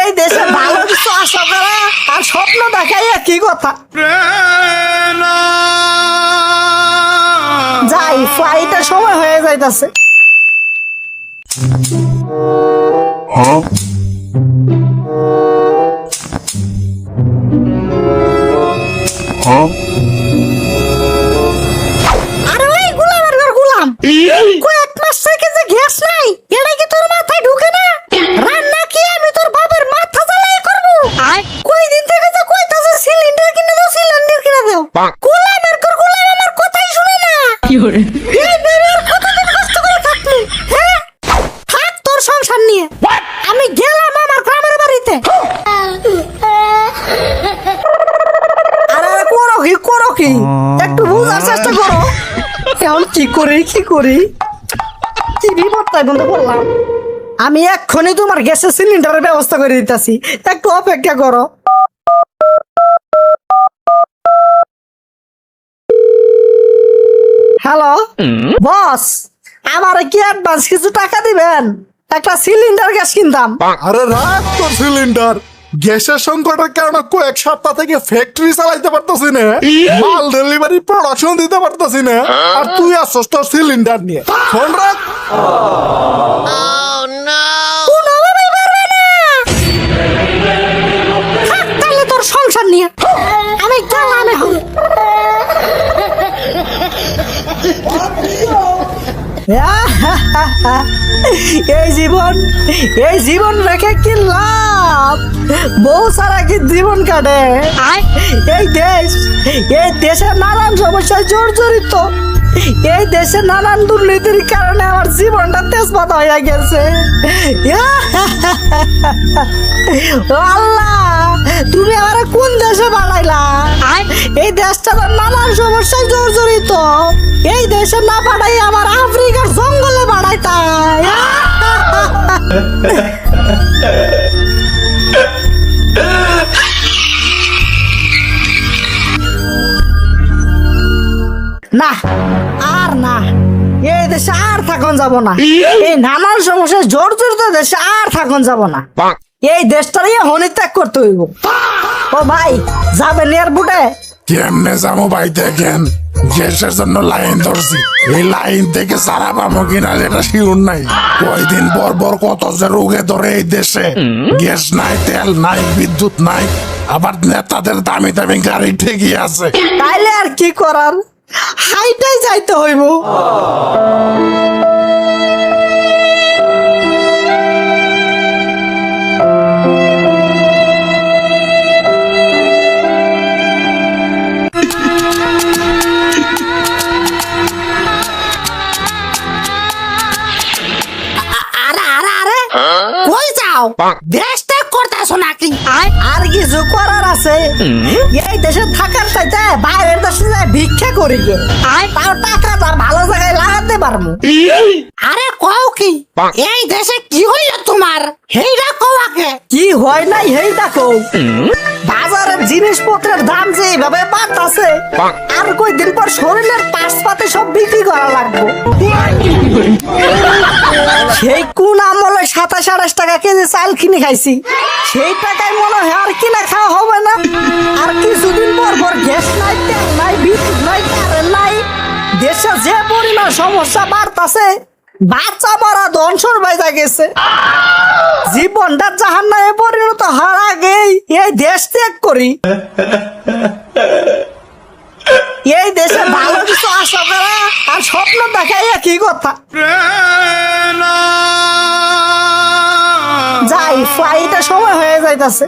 এই দেশে ভালো কিছু আশা করা আর স্বপ্ন দেখাই একই কথা। যাই, ফ্লাইটের সময় হয়ে যাইতাছে। আরে ওই গোলামের ঘর গোলাম, কয়েক মাস থেকে যে গ্যাস নাই, এটা কি তোর মাথায় ঢুকে না? রান্না কি আমি তোর বাবার মাথা জ্বালাই করবো? কই দিন থেকে যে কইতাছে সিলিন্ডার কিনে দাও, সিলিন্ডার কিনে দাও। গোলামের ঘর গোলাম আমার কথাই শুনে না। এই বেবির কতদিন কষ্ট করে থাকলি? হ্যাঁ, থাক তোর সংসার নিয়ে। আমি গেলাম আমার গ্রামের বাড়িতে। আরে করো কি একটু বুঝার চেষ্টা করো। এখন কি করি কি বিপদটাই বন্ধ করলাম। আমি এক্ষুনি তোমার গ্যাসের সিলিন্ডারের ব্যবস্থা করে দিতেছি, একটু অপেক্ষা করো। হ্যালো বস, আমার কি অ্যাডভান্স কিছু টাকা দিবেন? একটা সিলিন্ডার গ্যাস কিনতাম। আরে রাখ তোর সিলিন্ডার, গ্যাসের সংকটের কারণে কয়েক সপ্তাহ থেকে ফ্যাক্টরি চালাইতে পারতেছি না, মাল ডেলিভারি প্রোডাকশন দিতে পারতেছি না, আর তুই আসছিস তোর সিলিন্ডার নিয়ে। ফোন রাখ। কোনোভাবেই পারবে না। থাক তাহলে তোর সংসার নিয়ে, আমি গেলাম এখন। এই জীবন রেখে কি লাভ? বউ সারা কি জীবন কাটে? এই দেশের নানান সমস্যায় জর্জরিত। এই দেশে নানান দুর্নীতির কারণে আমার জীবনটা তেজপাতা হয়ে গেছে। আল্লাহ, তুমি আমার কোন দেশে বানাইলা? এই দেশটা তো নানান সমস্যায় জর্জরিত। এই দেশে না পাঠাই আমার আফ্রিকার জঙ্গলে বাড়াইতাই। না আর না, এই দেশে আর থাকুন যাব না। এই নানান সমস্যায় জর্জরিত দেশে আর থাকুন যাব না। এই দেশটারই হনিত্যাগ করতে হইব। ও ভাই, যাবেন এয়ারপোর্টে? কেমনে যাবো ভাই? দেখেন গ্যাসের জন্য লাইন ধরছি, এই লাইন থেকে সারা পাবো কিনা যেটা শিওর নাই। কয়দিন পর কত যে রোগে ধরে এই দেশে। গ্যাস নাই, তেল নাই, বিদ্যুৎ নাই, আবার নেতাদের দামি দামি গাড়ি ঠিকই আছে। তাইলে আর কি করার, হাইটাই যাইতে হইব। কই যাও? দেশ ত্যাগ করতেছো নাকি? আর কিছু করার আছে? এই দেশে থাকার চাইতে বাইরের দেশে ভিক্ষা করি গে, তাও টাকাটা ভালো জায়গায় লাগাতে পারবো। আরে কও কি? এই দেশে কি হইল তোমার? হেইটা কও আগে। কি হয় নাই হেইটা কও। বাজারের জিনিসপত্রের দাম যে এইভাবে বাড়তাছে, আর কয়দিন পর শরীরের পাশপাতে সব বিক্রি করা লাগবে। সেই কোন আমলে 27-28 টাকা কেজি চাল কিনে খাইছি, সেই টাকায় মনে হয় আর কিনা খাওয়া হবে না। আর কিছুদিন পর গ্যাস নাই, তেল নাই, বিদ্যুৎ নাই, কারেন্ট নাই। দেশে যে পরিমাণ সমস্যা বাড়তাছে, বাচ্চা মারা ধ্বংসর বাইরে গেছে। জীবনটা জাহান্নামে পরিণত হওয়ার আগেই এই দেশ ত্যাগ করি। এই দেশে ভালো কিছু আশা করা আর স্বপ্ন দেখাই একই কথা। যাই, ফ্লাইটের সময় হয়ে যাইতাছে।